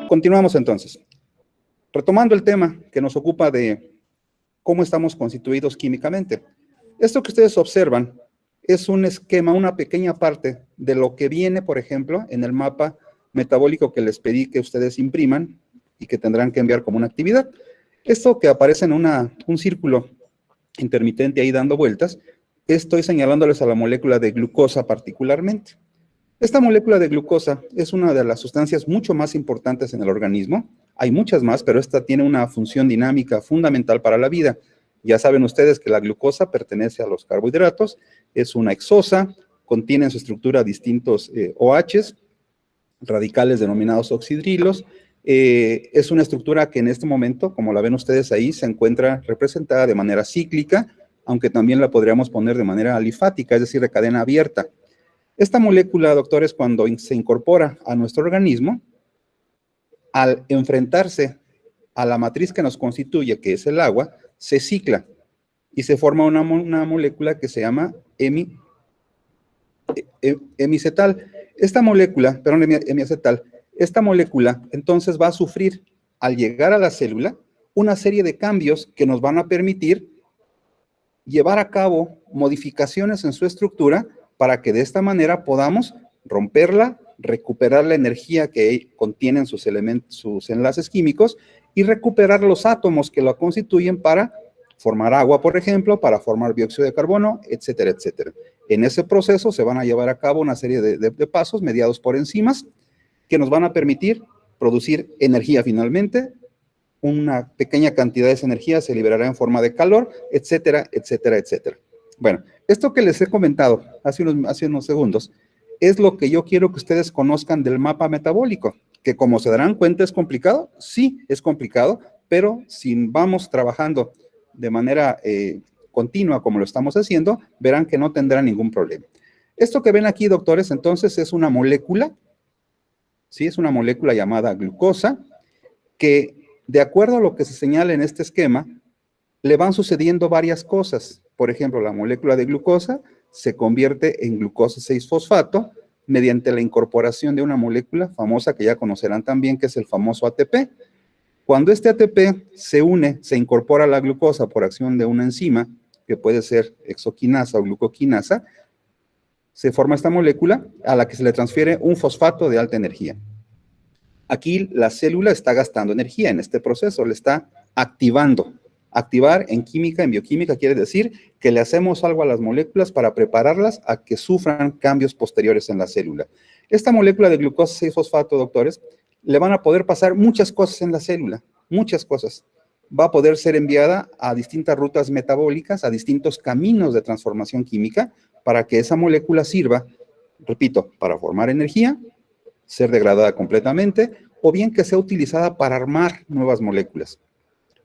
Continuamos entonces. Retomando el tema que nos ocupa de cómo estamos constituidos químicamente. Esto que ustedes observan es un esquema, una pequeña parte de lo que viene, por ejemplo, en el mapa metabólico que les pedí que ustedes impriman y que tendrán que enviar como una actividad. Esto que aparece en un círculo intermitente ahí dando vueltas, estoy señalándoles a la molécula de glucosa particularmente. Esta molécula de glucosa es una de las sustancias mucho más importantes en el organismo. Hay muchas más, pero esta tiene una función dinámica fundamental para la vida. Ya saben ustedes que la glucosa pertenece a los carbohidratos, es una hexosa, contiene en su estructura distintos OHs, radicales denominados oxidrilos. Es una estructura que en este momento, como la ven ustedes ahí, se encuentra representada de manera cíclica, aunque también la podríamos poner de manera alifática, es decir, de cadena abierta. Esta molécula, doctores, cuando se incorpora a nuestro organismo, al enfrentarse a la matriz que nos constituye, que es el agua, se cicla y se forma una molécula que se llama hemiacetal. Esta molécula, hemiacetal, esta molécula entonces va a sufrir, al llegar a la célula, una serie de cambios que nos van a permitir llevar a cabo modificaciones en su estructura para que de esta manera podamos romperla, recuperar la energía que contienen sus enlaces químicos y recuperar los átomos que lo constituyen para formar agua, por ejemplo, para formar dióxido de carbono, etcétera, etcétera. En ese proceso se van a llevar a cabo una serie de pasos mediados por enzimas que nos van a permitir producir energía finalmente. Una pequeña cantidad de esa energía se liberará en forma de calor, etcétera, etcétera, etcétera. Bueno, esto que les he comentado hace unos segundos es lo que yo quiero que ustedes conozcan del mapa metabólico, que como se darán cuenta es complicado, sí es complicado, pero si vamos trabajando de manera continua como lo estamos haciendo, verán que no tendrá ningún problema. Esto que ven aquí, doctores, entonces es una molécula, ¿sí? Es una molécula llamada glucosa, que de acuerdo a lo que se señala en este esquema, le van sucediendo varias cosas. Por ejemplo, la molécula de glucosa se convierte en glucosa 6-fosfato mediante la incorporación de una molécula famosa que ya conocerán también, que es el famoso ATP. Cuando este ATP se une, se incorpora a la glucosa por acción de una enzima, que puede ser hexoquinasa o glucoquinasa, se forma esta molécula a la que se le transfiere un fosfato de alta energía. Aquí la célula está gastando energía en este proceso, le está activando. Activar en química, en bioquímica, quiere decir que le hacemos algo a las moléculas para prepararlas a que sufran cambios posteriores en la célula. Esta molécula de glucosa 6-fosfato, doctores, le van a poder pasar muchas cosas en la célula, muchas cosas. Va a poder ser enviada a distintas rutas metabólicas, a distintos caminos de transformación química, para que esa molécula sirva, repito, para formar energía, ser degradada completamente, o bien que sea utilizada para armar nuevas moléculas.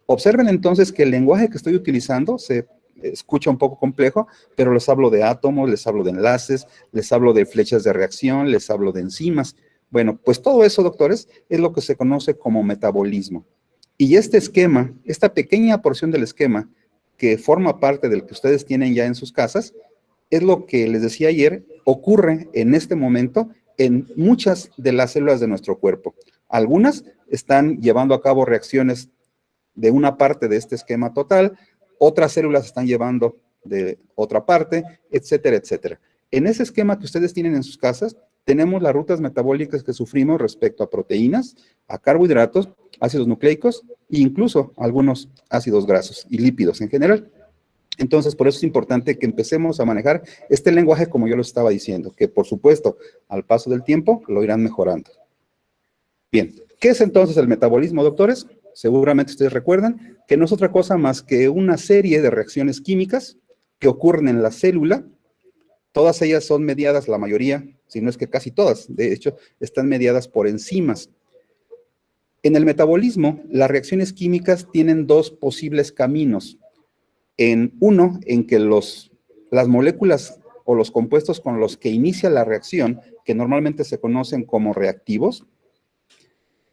Observen entonces que el lenguaje que estoy utilizando se escucha un poco complejo, pero les hablo de átomos, les hablo de enlaces, les hablo de flechas de reacción, les hablo de enzimas. Bueno, pues todo eso, doctores, es lo que se conoce como metabolismo. Y este esquema, esta pequeña porción del esquema que forma parte del que ustedes tienen ya en sus casas, es lo que les decía ayer, ocurre en este momento en muchas de las células de nuestro cuerpo. Algunas están llevando a cabo reacciones de una parte de este esquema total, otras células están llevando de otra parte, etcétera, etcétera. En ese esquema que ustedes tienen en sus casas, tenemos las rutas metabólicas que sufrimos respecto a proteínas, a carbohidratos, ácidos nucleicos e incluso algunos ácidos grasos y lípidos en general. Entonces, por eso es importante que empecemos a manejar este lenguaje como yo lo estaba diciendo, que por supuesto, al paso del tiempo, lo irán mejorando. Bien, ¿qué es entonces el metabolismo, doctores? Seguramente ustedes recuerdan que no es otra cosa más que una serie de reacciones químicas que ocurren en la célula. Todas ellas son mediadas, la mayoría, si no es que casi todas, de hecho, están mediadas por enzimas. En el metabolismo, las reacciones químicas tienen dos posibles caminos. Uno, en que las moléculas o los compuestos con los que inicia la reacción, que normalmente se conocen como reactivos,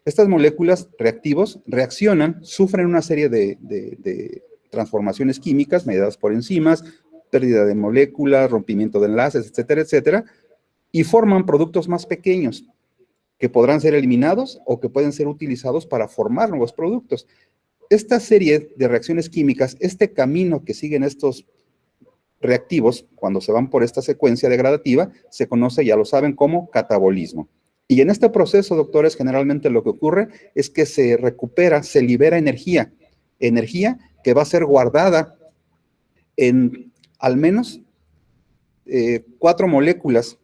estas moléculas reactivos reaccionan, sufren una serie de transformaciones químicas mediadas por enzimas, pérdida de moléculas, rompimiento de enlaces, etcétera, etcétera, y forman productos más pequeños. que podrán ser eliminados o que pueden ser utilizados para formar nuevos productos. Esta serie de reacciones químicas, este camino que siguen estos reactivos, cuando se van por esta secuencia degradativa, se conoce, ya lo saben, como catabolismo. Y en este proceso, doctores, generalmente lo que ocurre es que se recupera, se libera energía que va a ser guardada en al menos cuatro moléculas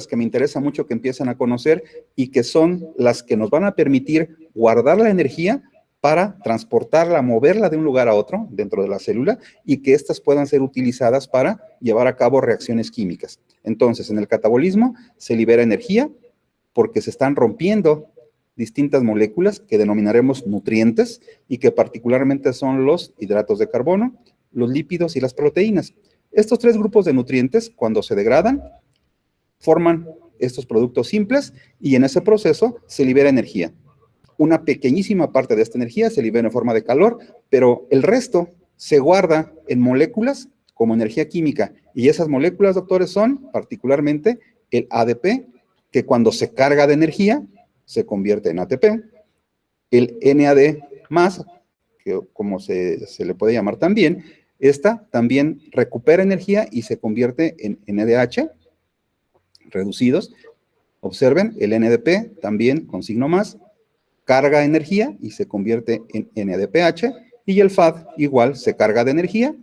que me interesa mucho que empiecen a conocer y que son las que nos van a permitir guardar la energía para transportarla, moverla de un lugar a otro dentro de la célula y que éstas puedan ser utilizadas para llevar a cabo reacciones químicas. Entonces, en el catabolismo se libera energía porque se están rompiendo distintas moléculas que denominaremos nutrientes y que particularmente son los hidratos de carbono, los lípidos y las proteínas. Estos tres grupos de nutrientes, cuando se degradan, forman estos productos simples y en ese proceso se libera energía. Una pequeñísima parte de esta energía se libera en forma de calor, pero el resto se guarda en moléculas como energía química. Y esas moléculas, doctores, son particularmente el ADP, que cuando se carga de energía, se convierte en ATP, el NAD+, que como se le puede llamar también, esta también recupera energía y se convierte en NADH, reducidos. Observen, el NADP también con signo más, carga energía y se convierte en NADPH, y el FAD igual se carga de energía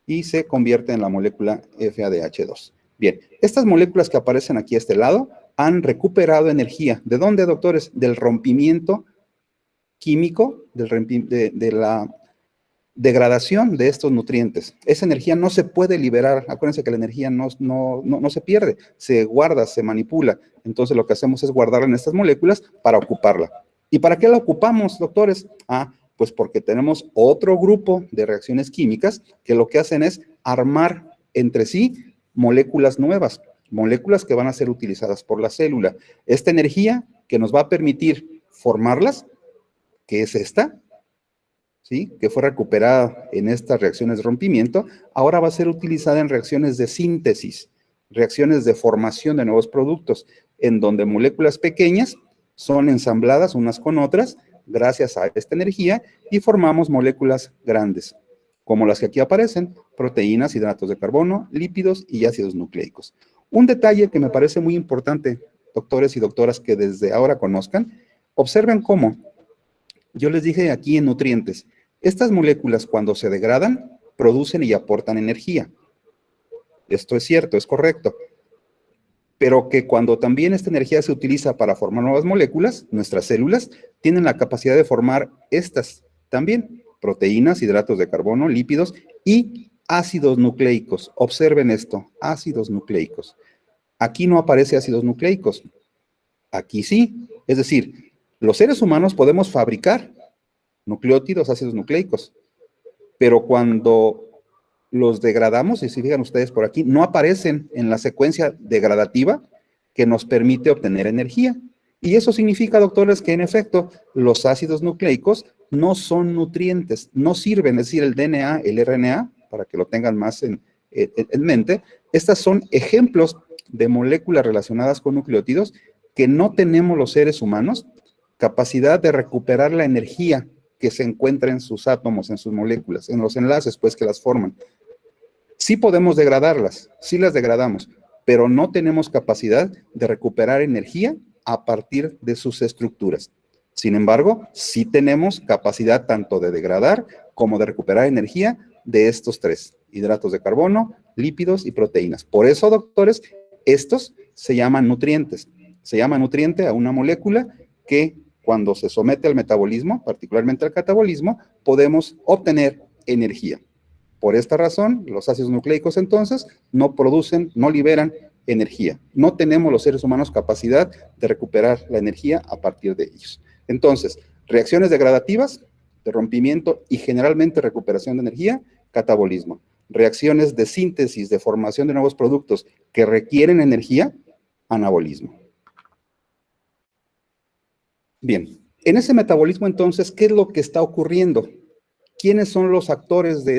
y se convierte en la molécula FADH2. Bien, estas moléculas que aparecen aquí a este lado han recuperado energía. ¿De dónde, doctores? Del rompimiento químico, de la degradación de estos nutrientes. Esa energía no se puede liberar. Acuérdense que la energía no se pierde, se guarda, se manipula. Entonces lo que hacemos es guardarla en estas moléculas para ocuparla. ¿Y para qué la ocupamos, doctores? Pues porque tenemos otro grupo de reacciones químicas que lo que hacen es armar entre sí moléculas nuevas, moléculas que van a ser utilizadas por la célula. Esta energía que nos va a permitir formarlas, que es esta, ¿sí?, que fue recuperada en estas reacciones de rompimiento, ahora va a ser utilizada en reacciones de síntesis, reacciones de formación de nuevos productos, en donde moléculas pequeñas son ensambladas unas con otras gracias a esta energía y formamos moléculas grandes, como las que aquí aparecen, proteínas, hidratos de carbono, lípidos y ácidos nucleicos. Un detalle que me parece muy importante, doctores y doctoras, que desde ahora conozcan, observen cómo, yo les dije aquí en nutrientes, estas moléculas cuando se degradan, producen y aportan energía. Esto es cierto, es correcto. Pero que cuando también esta energía se utiliza para formar nuevas moléculas, nuestras células tienen la capacidad de formar estas también, proteínas, hidratos de carbono, lípidos y ácidos nucleicos. Observen esto, ácidos nucleicos. Aquí no aparece ácidos nucleicos, aquí sí. Es decir, los seres humanos podemos fabricar nucleótidos, ácidos nucleicos, pero cuando los degradamos, y si fijan ustedes por aquí, no aparecen en la secuencia degradativa que nos permite obtener energía. Y eso significa, doctores, que en efecto los ácidos nucleicos no son nutrientes, no sirven, es decir, el DNA, el RNA, para que lo tengan más en mente, estas son ejemplos de moléculas relacionadas con nucleótidos que no tenemos los seres humanos capacidad de recuperar la energía que se encuentra en sus átomos, en sus moléculas, en los enlaces, pues, que las forman. Sí podemos degradarlas, sí las degradamos, pero no tenemos capacidad de recuperar energía a partir de sus estructuras. Sin embargo, sí tenemos capacidad tanto de degradar como de recuperar energía de estos tres, hidratos de carbono, lípidos y proteínas. Por eso, doctores, estos se llaman nutrientes. Se llama nutriente a una molécula que cuando se somete al metabolismo, particularmente al catabolismo, podemos obtener energía. Por esta razón, los ácidos nucleicos entonces no producen, no liberan energía. No tenemos los seres humanos capacidad de recuperar la energía a partir de ellos. Entonces, reacciones degradativas, de rompimiento y generalmente recuperación de energía, catabolismo. Reacciones de síntesis, de formación de nuevos productos que requieren energía, anabolismo. Bien, en ese metabolismo entonces, ¿qué es lo que está ocurriendo? ¿Quiénes son los actores de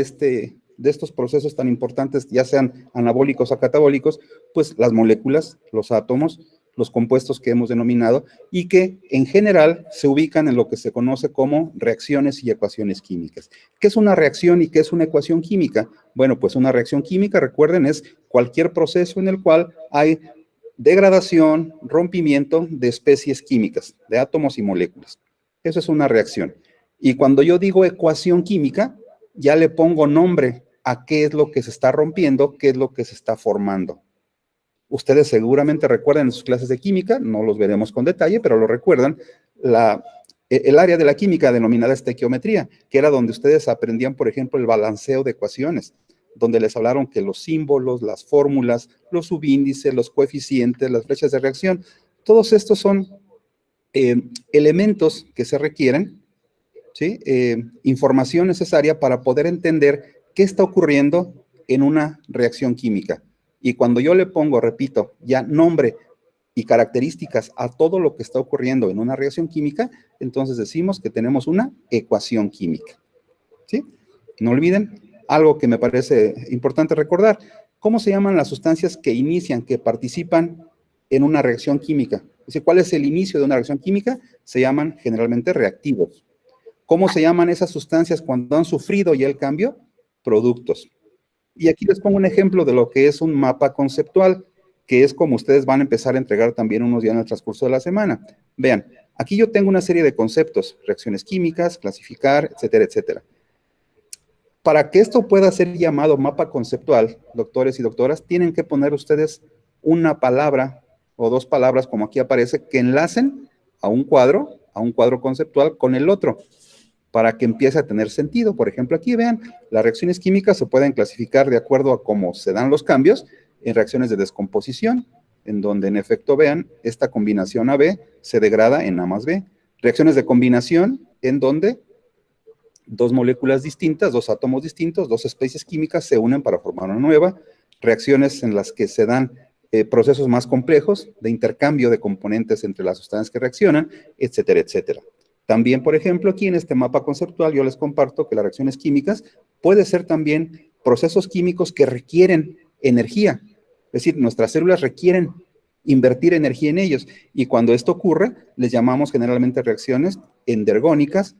estos procesos tan importantes, ya sean anabólicos o catabólicos? Pues las moléculas, los átomos, los compuestos que hemos denominado y que en general se ubican en lo que se conoce como reacciones y ecuaciones químicas. ¿Qué es una reacción y qué es una ecuación química? Bueno, pues una reacción química, recuerden, es cualquier proceso en el cual hay degradación, rompimiento de especies químicas, de átomos y moléculas. Eso es una reacción. Y cuando yo digo ecuación química, ya le pongo nombre a qué es lo que se está rompiendo, qué es lo que se está formando. Ustedes seguramente recuerdan en sus clases de química, no los veremos con detalle, pero lo recuerdan, el área de la química denominada estequiometría, que era donde ustedes aprendían, por ejemplo, el balanceo de ecuaciones, donde les hablaron que los símbolos, las fórmulas, los subíndices, los coeficientes, las flechas de reacción, todos estos son elementos que se requieren, ¿sí? Información necesaria para poder entender qué está ocurriendo en una reacción química. Y cuando yo le pongo, repito, ya nombre y características a todo lo que está ocurriendo en una reacción química, entonces decimos que tenemos una ecuación química. ¿Sí? No olviden, algo que me parece importante recordar, ¿cómo se llaman las sustancias que inician, que participan en una reacción química? Es decir, ¿cuál es el inicio de una reacción química? Se llaman generalmente reactivos. ¿Cómo se llaman esas sustancias cuando han sufrido ya el cambio? Productos. Y aquí les pongo un ejemplo de lo que es un mapa conceptual, que es como ustedes van a empezar a entregar también unos días en el transcurso de la semana. Vean, aquí yo tengo una serie de conceptos, reacciones químicas, clasificar, etcétera, etcétera. Para que esto pueda ser llamado mapa conceptual, doctores y doctoras, tienen que poner ustedes una palabra o dos palabras, como aquí aparece, que enlacen a un cuadro conceptual con el otro, para que empiece a tener sentido. Por ejemplo, aquí vean, las reacciones químicas se pueden clasificar de acuerdo a cómo se dan los cambios en reacciones de descomposición, en donde en efecto, vean, esta combinación AB se degrada en A más B. Reacciones de combinación, en donde dos moléculas distintas, dos átomos distintos, dos especies químicas se unen para formar una nueva. Reacciones en las que se dan procesos más complejos de intercambio de componentes entre las sustancias que reaccionan, etcétera, etcétera. También, por ejemplo, aquí en este mapa conceptual yo les comparto que las reacciones químicas puede ser también procesos químicos que requieren energía. Es decir, nuestras células requieren invertir energía en ellos. Y cuando esto ocurre, les llamamos generalmente reacciones endergónicas,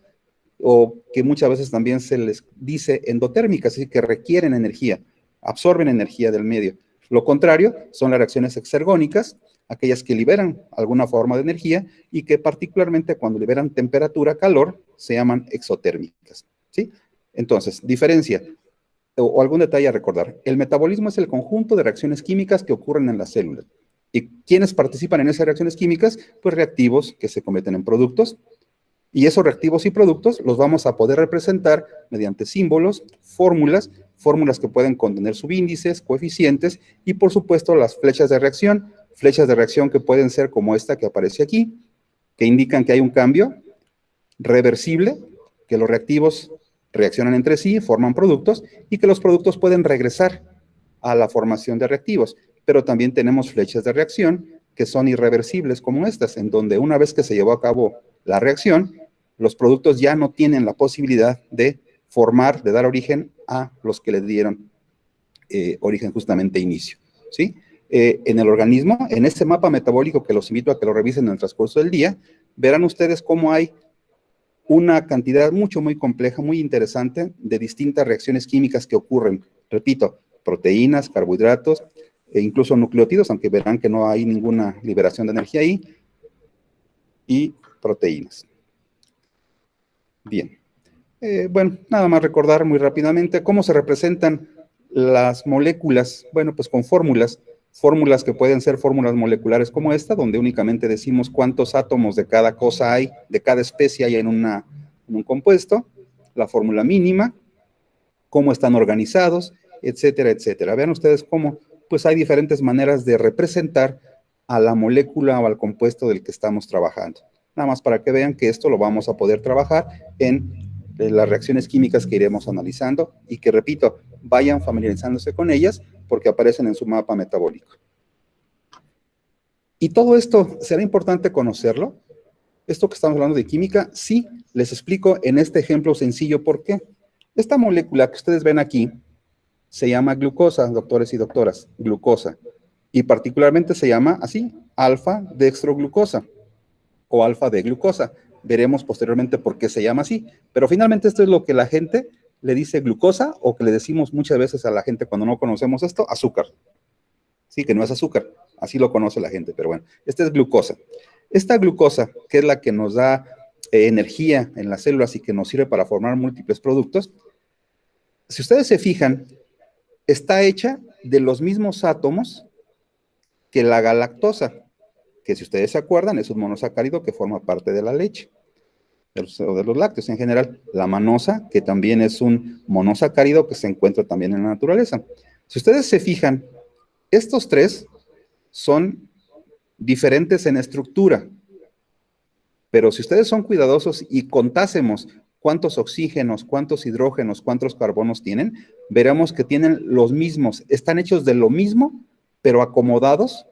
o que muchas veces también se les dice endotérmicas, es decir, que requieren energía, absorben energía del medio. Lo contrario son las reacciones exergónicas, aquellas que liberan alguna forma de energía y que particularmente cuando liberan temperatura, calor, se llaman exotérmicas, ¿sí? Entonces, diferencia o algún detalle a recordar. El metabolismo es el conjunto de reacciones químicas que ocurren en la célula. ¿Y quiénes participan en esas reacciones químicas? Pues reactivos que se convierten en productos. Y esos reactivos y productos los vamos a poder representar mediante símbolos, fórmulas que pueden contener subíndices, coeficientes y por supuesto las flechas de reacción que pueden ser como esta que aparece aquí, que indican que hay un cambio reversible, que los reactivos reaccionan entre sí, forman productos y que los productos pueden regresar a la formación de reactivos. Pero también tenemos flechas de reacción que son irreversibles como estas, en donde una vez que se llevó a cabo la reacción, los productos ya no tienen la posibilidad de formar, de dar origen a los que le dieron origen justamente inicio, ¿sí? En el organismo, en este mapa metabólico que los invito a que lo revisen en el transcurso del día, verán ustedes cómo hay una cantidad muy compleja, muy interesante de distintas reacciones químicas que ocurren. Repito, proteínas, carbohidratos e incluso nucleótidos, aunque verán que no hay ninguna liberación de energía ahí, y proteínas. Bien. Bueno, nada más recordar muy rápidamente cómo se representan las moléculas, bueno, pues con fórmulas que pueden ser fórmulas moleculares como esta, donde únicamente decimos cuántos átomos de cada cosa hay, de cada especie hay en un compuesto, la fórmula mínima, cómo están organizados, etcétera, etcétera. Vean ustedes cómo, pues hay diferentes maneras de representar a la molécula o al compuesto del que estamos trabajando. Nada más para que vean que esto lo vamos a poder trabajar en las reacciones químicas que iremos analizando y que, repito, vayan familiarizándose con ellas porque aparecen en su mapa metabólico. Y todo esto, ¿será importante conocerlo? Esto que estamos hablando de química, sí, les explico en este ejemplo sencillo por qué. Esta molécula que ustedes ven aquí se llama glucosa, doctores y doctoras, glucosa. Y particularmente se llama así, alfa-dextroglucosa o alfa-D-glucosa. Veremos posteriormente por qué se llama así, pero finalmente esto es lo que la gente le dice glucosa, o que le decimos muchas veces a la gente cuando no conocemos esto, azúcar. Sí, que no es azúcar, así lo conoce la gente, pero bueno, esta es glucosa. Esta glucosa, que es la que nos da energía en las células y que nos sirve para formar múltiples productos, si ustedes se fijan, está hecha de los mismos átomos que la galactosa, que si ustedes se acuerdan, es un monosacárido que forma parte de la leche, de los lácteos en general. La manosa, que también es un monosacárido que se encuentra también en la naturaleza. Si ustedes se fijan, estos tres son diferentes en estructura, pero si ustedes son cuidadosos y contásemos cuántos oxígenos, cuántos hidrógenos, cuántos carbonos tienen, veremos que tienen los mismos, están hechos de lo mismo, pero acomodados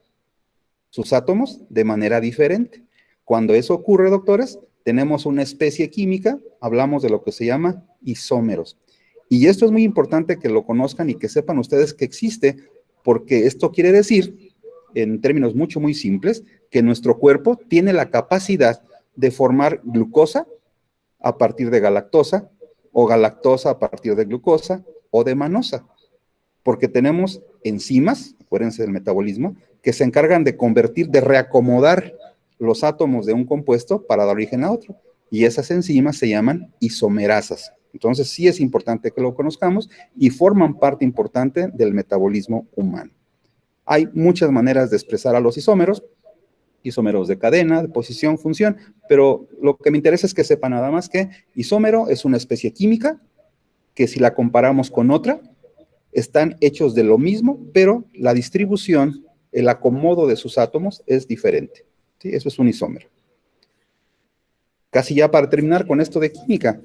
sus átomos de manera diferente. Cuando eso ocurre, doctores, tenemos una especie química, hablamos de lo que se llama isómeros. Y esto es muy importante que lo conozcan y que sepan ustedes que existe, porque esto quiere decir, en términos muy simples, que nuestro cuerpo tiene la capacidad de formar glucosa a partir de galactosa, o galactosa a partir de glucosa, o de manosa, porque tenemos enzimas, acuérdense del metabolismo, que se encargan de convertir, de reacomodar los átomos de un compuesto para dar origen a otro, y esas enzimas se llaman isomerasas. Entonces sí es importante que lo conozcamos y forman parte importante del metabolismo humano. Hay muchas maneras de expresar a los isómeros de cadena, de posición, función, pero lo que me interesa es que sepan nada más que isómero es una especie química que si la comparamos con otra, están hechos de lo mismo, pero la distribución, el acomodo de sus átomos es diferente. ¿Sí? Eso es un isómero. Casi ya para terminar con esto de química,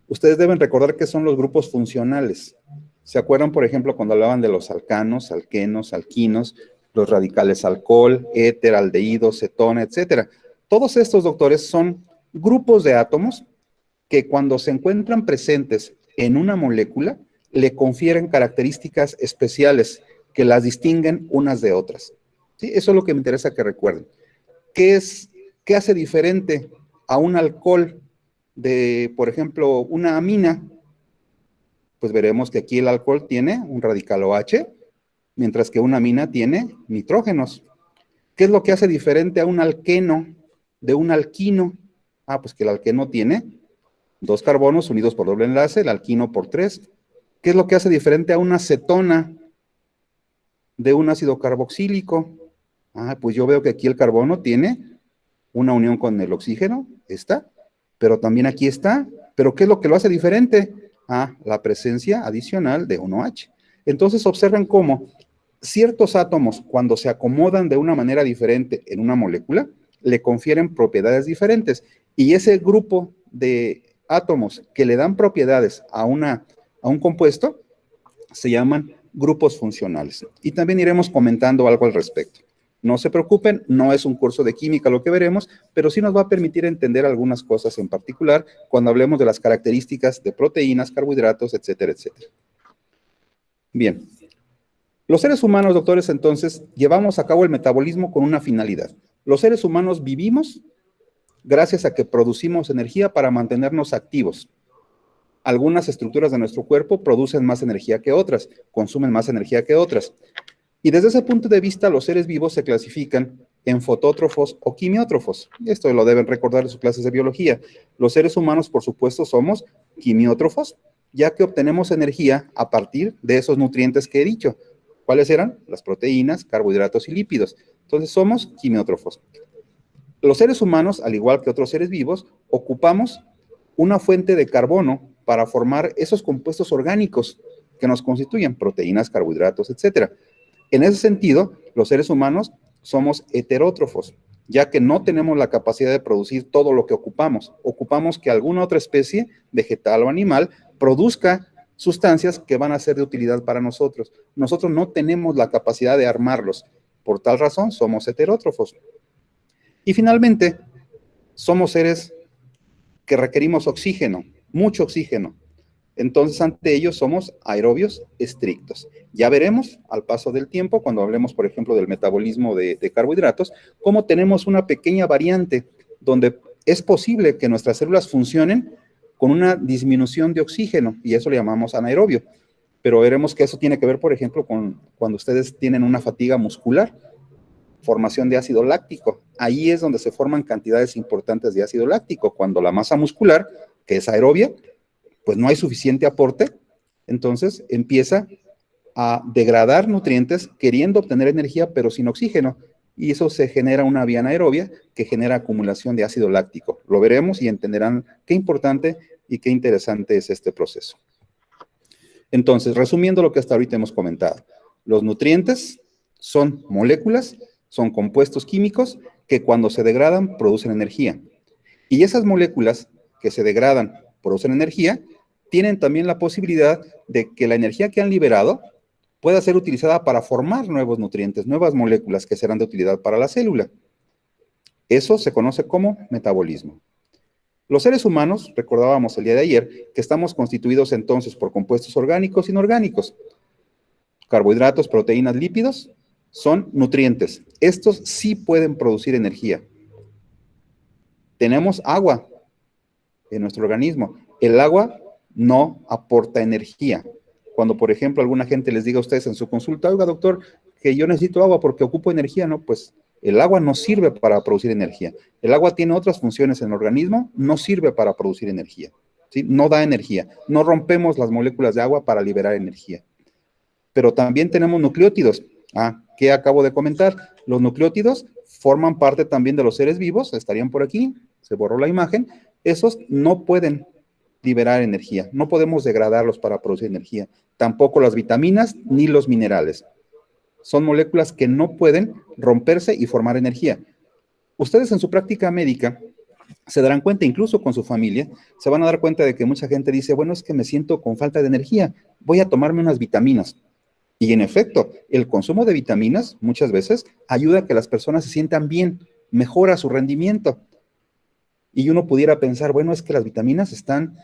ustedes deben recordar qué son los grupos funcionales. ¿Se acuerdan, por ejemplo, cuando hablaban de los alcanos, alquenos, alquinos, los radicales alcohol, éter, aldehído, cetona, etcétera? Todos estos, doctores, son grupos de átomos que cuando se encuentran presentes en una molécula, le confieren características especiales que las distinguen unas de otras. ¿Sí? Eso es lo que me interesa que recuerden. ¿Qué hace diferente a un alcohol de, por ejemplo, una amina? Pues veremos que aquí el alcohol tiene un radical OH, mientras que una amina tiene nitrógenos. ¿Qué es lo que hace diferente a un alqueno de un alquino? Pues que el alqueno tiene 2 carbonos unidos por doble enlace, el alquino por 3. ¿Qué es lo que hace diferente a una cetona de un ácido carboxílico? Pues yo veo que aquí el carbono tiene una unión con el oxígeno, esta, pero también aquí está. ¿Pero qué es lo que lo hace diferente? La presencia adicional de un OH. Entonces observen cómo ciertos átomos, cuando se acomodan de una manera diferente en una molécula, le confieren propiedades diferentes. Y ese grupo de átomos que le dan propiedades a un compuesto se llaman grupos funcionales. Y también iremos comentando algo al respecto. No se preocupen, no es un curso de química lo que veremos, pero sí nos va a permitir entender algunas cosas en particular cuando hablemos de las características de proteínas, carbohidratos, etcétera, etcétera. Bien. Los seres humanos, doctores, entonces, llevamos a cabo el metabolismo con una finalidad. Los seres humanos vivimos gracias a que producimos energía para mantenernos activos. Algunas estructuras de nuestro cuerpo producen más energía que otras, consumen más energía que otras. Y desde ese punto de vista, los seres vivos se clasifican en fotótrofos o quimiótrofos. Esto lo deben recordar en sus clases de biología. Los seres humanos, por supuesto, somos quimiótrofos, ya que obtenemos energía a partir de esos nutrientes que he dicho. ¿Cuáles eran? Las proteínas, carbohidratos y lípidos. Entonces, somos quimiótrofos. Los seres humanos, al igual que otros seres vivos, ocupamos una fuente de carbono para formar esos compuestos orgánicos que nos constituyen, proteínas, carbohidratos, etcétera. En ese sentido, los seres humanos somos heterótrofos, ya que no tenemos la capacidad de producir todo lo que ocupamos. Ocupamos que alguna otra especie, vegetal o animal, produzca sustancias que van a ser de utilidad para nosotros. Nosotros no tenemos la capacidad de armarlos. Por tal razón, somos heterótrofos. Y finalmente, somos seres que requerimos oxígeno, mucho oxígeno. Entonces, ante ellos somos aerobios estrictos. Ya veremos al paso del tiempo, cuando hablemos, por ejemplo, del metabolismo de carbohidratos, cómo tenemos una pequeña variante donde es posible que nuestras células funcionen con una disminución de oxígeno, y eso le llamamos anaerobio. Pero veremos que eso tiene que ver, por ejemplo, con cuando ustedes tienen una fatiga muscular, formación de ácido láctico. Ahí es donde se forman cantidades importantes de ácido láctico, cuando la masa muscular, que es aerobia, pues no hay suficiente aporte, entonces empieza a degradar nutrientes queriendo obtener energía, pero sin oxígeno. Y eso se genera una vía anaerobia que genera acumulación de ácido láctico. Lo veremos y entenderán qué importante y qué interesante es este proceso. Entonces, resumiendo lo que hasta ahorita hemos comentado, los nutrientes son moléculas, son compuestos químicos que cuando se degradan producen energía. Y esas moléculas que se degradan, producen energía, tienen también la posibilidad de que la energía que han liberado pueda ser utilizada para formar nuevos nutrientes, nuevas moléculas que serán de utilidad para la célula. Eso se conoce como metabolismo. Los seres humanos, recordábamos el día de ayer, que estamos constituidos entonces por compuestos orgánicos e inorgánicos. Carbohidratos, proteínas, lípidos son nutrientes. Estos sí pueden producir energía. Tenemos agua en nuestro organismo. El agua no aporta energía. Cuando, por ejemplo, alguna gente les diga a ustedes en su consulta, oiga, doctor, que yo necesito agua porque ocupo energía, no, pues el agua no sirve para producir energía. El agua tiene otras funciones en el organismo, no sirve para producir energía, ¿sí? No da energía. No rompemos las moléculas de agua para liberar energía. Pero también tenemos nucleótidos. ¿Qué acabo de comentar? Los nucleótidos forman parte también de los seres vivos, estarían por aquí, se borró la imagen. Esos no pueden liberar energía, no podemos degradarlos para producir energía, tampoco las vitaminas ni los minerales. Son moléculas que no pueden romperse y formar energía. Ustedes en su práctica médica se darán cuenta, incluso con su familia, se van a dar cuenta de que mucha gente dice, bueno, es que me siento con falta de energía, voy a tomarme unas vitaminas. Y en efecto, el consumo de vitaminas muchas veces ayuda a que las personas se sientan bien, mejora su rendimiento. Y uno pudiera pensar, bueno, es que las vitaminas están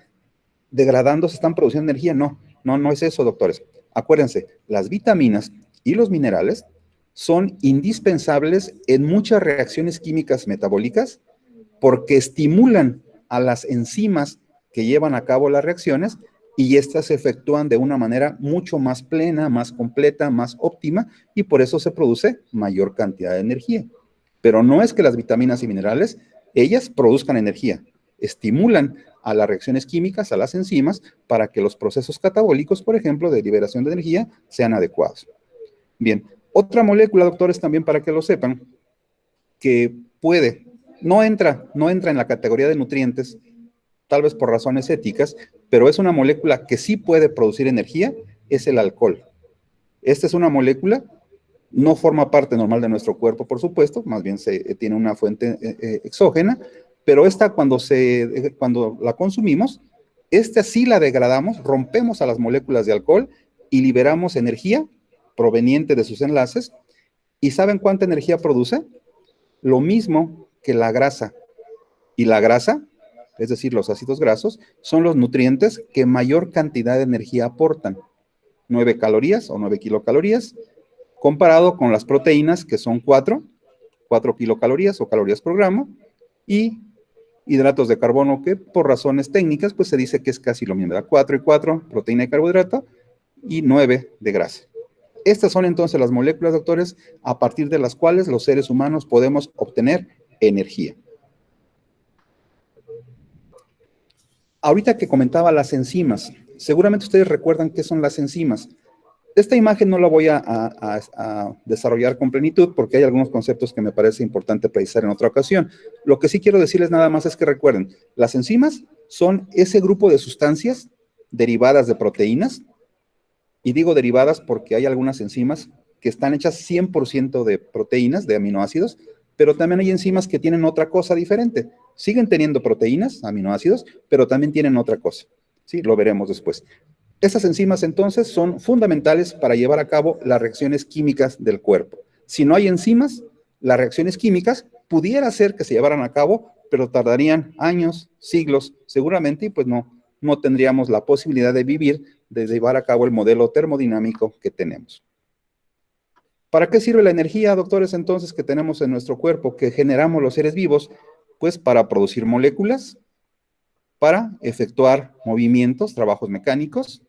degradando, se están produciendo energía. No es eso, doctores. Acuérdense, las vitaminas y los minerales son indispensables en muchas reacciones químicas metabólicas porque estimulan a las enzimas que llevan a cabo las reacciones y estas se efectúan de una manera mucho más plena, más completa, más óptima y por eso se produce mayor cantidad de energía. Pero no es que las vitaminas y minerales, ellas produzcan energía, estimulan a las reacciones químicas, a las enzimas, para que los procesos catabólicos, por ejemplo, de liberación de energía, sean adecuados. Bien, otra molécula, doctores, también para que lo sepan, que no entra en la categoría de nutrientes, tal vez por razones éticas, pero es una molécula que sí puede producir energía, es el alcohol. Esta es una molécula, no forma parte normal de nuestro cuerpo, por supuesto, más bien tiene una fuente exógena, pero esta cuando la consumimos, esta sí la degradamos, rompemos a las moléculas de alcohol y liberamos energía proveniente de sus enlaces. ¿Y saben cuánta energía produce? Lo mismo que la grasa. Y la grasa, es decir, los ácidos grasos, son los nutrientes que mayor cantidad de energía aportan. 9 calorías o 9 kilocalorías, comparado con las proteínas, que son 4 kilocalorías o calorías por gramo, y hidratos de carbono, que por razones técnicas, pues se dice que es casi lo mismo, 4 y 4, proteína y carbohidrato, y 9 de grasa. Estas son entonces las moléculas, doctores, a partir de las cuales los seres humanos podemos obtener energía. Ahorita que comentaba las enzimas, seguramente ustedes recuerdan qué son las enzimas. Esta imagen no la voy a desarrollar con plenitud porque hay algunos conceptos que me parece importante precisar en otra ocasión. Lo que sí quiero decirles nada más es que recuerden, las enzimas son ese grupo de sustancias derivadas de proteínas, y digo derivadas porque hay algunas enzimas que están hechas 100% de proteínas, de aminoácidos, pero también hay enzimas que tienen otra cosa diferente. Siguen teniendo proteínas, aminoácidos, pero también tienen otra cosa. Sí, lo veremos después. Estas enzimas entonces son fundamentales para llevar a cabo las reacciones químicas del cuerpo. Si no hay enzimas, las reacciones químicas pudiera ser que se llevaran a cabo, pero tardarían años, siglos, seguramente, y pues no no tendríamos la posibilidad de vivir, de llevar a cabo el modelo termodinámico que tenemos. ¿Para qué sirve la energía, doctores, entonces, que tenemos en nuestro cuerpo, que generamos los seres vivos? Pues para producir moléculas, para efectuar movimientos, trabajos mecánicos,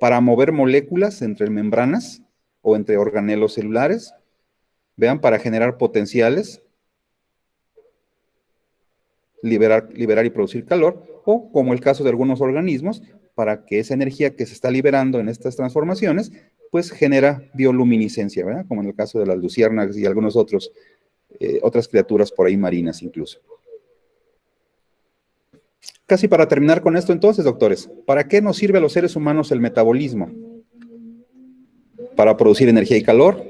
para mover moléculas entre membranas o entre organelos celulares, vean, para generar potenciales, liberar y producir calor, o como el caso de algunos organismos, para que esa energía que se está liberando en estas transformaciones, pues genera bioluminiscencia, ¿verdad? Como en el caso de las luciérnagas y algunos otros, otras criaturas por ahí marinas incluso. Casi para terminar con esto entonces, doctores, ¿para qué nos sirve a los seres humanos el metabolismo? Para producir energía y calor,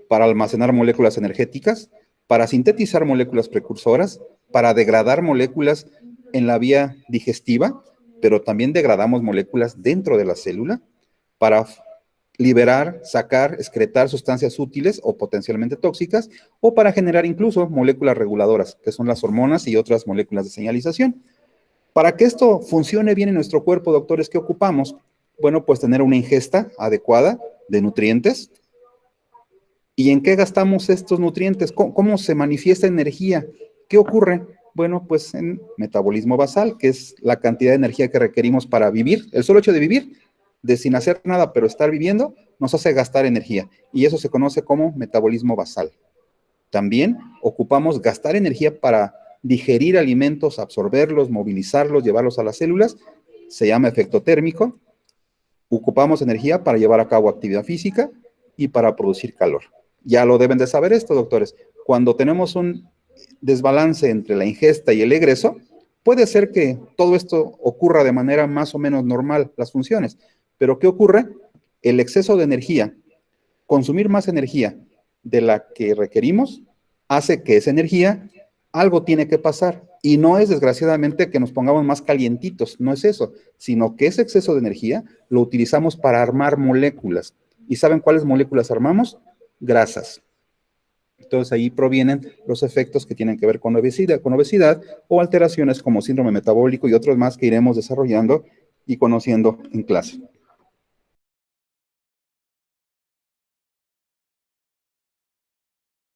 para almacenar moléculas energéticas, para sintetizar moléculas precursoras, para degradar moléculas en la vía digestiva, pero también degradamos moléculas dentro de la célula, para liberar, sacar, excretar sustancias útiles o potencialmente tóxicas, o para generar incluso moléculas reguladoras, que son las hormonas y otras moléculas de señalización. Para que esto funcione bien en nuestro cuerpo, doctores, ¿qué ocupamos? Bueno, pues tener una ingesta adecuada de nutrientes. ¿Y en qué gastamos estos nutrientes? ¿Cómo se manifiesta energía? ¿Qué ocurre? Bueno, pues en metabolismo basal, que es la cantidad de energía que requerimos para vivir. El solo hecho de vivir, de sin hacer nada, pero estar viviendo, nos hace gastar energía. Y eso se conoce como metabolismo basal. También ocupamos gastar energía para digerir alimentos, absorberlos, movilizarlos, llevarlos a las células. Se llama efecto térmico. Ocupamos energía para llevar a cabo actividad física y para producir calor. Ya lo deben de saber esto, doctores. Cuando tenemos un desbalance entre la ingesta y el egreso, puede ser que todo esto ocurra de manera más o menos normal, las funciones. Pero ¿qué ocurre? El exceso de energía, consumir más energía de la que requerimos, hace que esa energía, algo tiene que pasar. Y no es desgraciadamente que nos pongamos más calientitos, no es eso, sino que ese exceso de energía lo utilizamos para armar moléculas. ¿Y saben cuáles moléculas armamos? Grasas. Entonces ahí provienen los efectos que tienen que ver con obesidad o alteraciones como síndrome metabólico y otros más que iremos desarrollando y conociendo en clase.